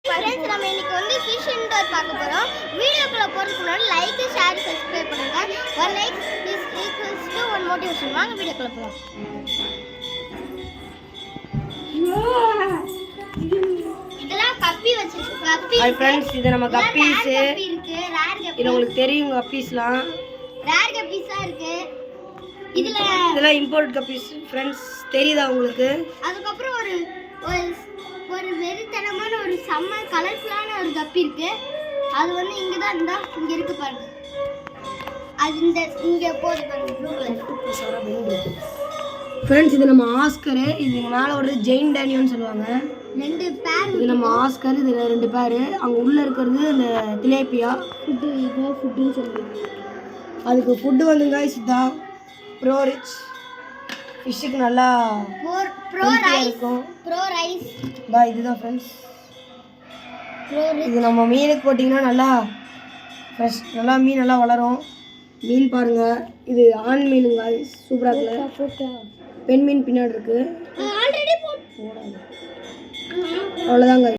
Friends நம்ம இன்னைக்கு வந்து ஃபிஷ் இன்டோர் பார்க்க போறோம். வீடியோக்குள்ள போறதுக்கு முன்னாடி லைக், ஷேர், சப்ஸ்கிரைப் பண்ணுங்க. 1 like is equals to 1 motivation. வாங்க வீடியோக்குள்ள போலாம். இதெல்லாம் கப்பி வச்சிருக்கு. கப்பி. ஹாய் ஃப்ரெண்ட்ஸ், இது நம்ம கப்பீஸ். கப்பி இருக்கு, ரேர் கப்பி. இது உங்களுக்கு தெரியும் கப்பீஸ்லாம். ரேர் கப்பீஸா இருக்கு. இதெல்லாம் இம்போர்ட் கப்பீஸ் ஃப்ரெண்ட்ஸ், தெரியுதா உங்களுக்கு? அதுக்கு அப்புறம் ஒரு ஒரு வெறித்தனமான ஒரு செம்ம கலர்ஃபுல்லான ஒரு கப்பி இருக்கு. அது வந்து இங்க தான் இருந்தா இங்க இருக்கு பாருங்க. அது இந்த இங்க போகுது பாருங்க, ப்ளூ கலர். ஃப்ரெண்ட்ஸ், இது நம்ம ஆஸ்கர். இது மேல ஒரு ஜெயின் டேனியோன்னு சொல்லுவாங்க. 2 பேர். இது நம்ம ஆஸ்கர். இதுல 2 பேர். அங்க உள்ள இருக்கிறது அந்த திலேப்பியா. ஃபுட்டுன்னு சொல்லுவாங்க. அதுக்கு ஃபுட்டு வந்து गाइस இதான் ப்ரோ ரிச் ஃபிஷ்ஷுக்கு நல்லா ப்ரோ ரைஸ் இருக்கும். ப்ரோ ரைஸ் இதுதான் ஃப்ரெண்ட்ஸ். Bro rich. இது நம்ம மீனுக்கு போட்டிங்கன்னா நல்லா ஃப்ரெஷ், நல்லா மீன் நல்லா வளரும். மீன் பாருங்க, இது ஆண் மீனுங்க गाइस. சூப்பராக இருக்குல்ல? பெண் மீன் பின்னாடி இருக்கு. ஆல்ரெடி அவ்வளோதாங்க.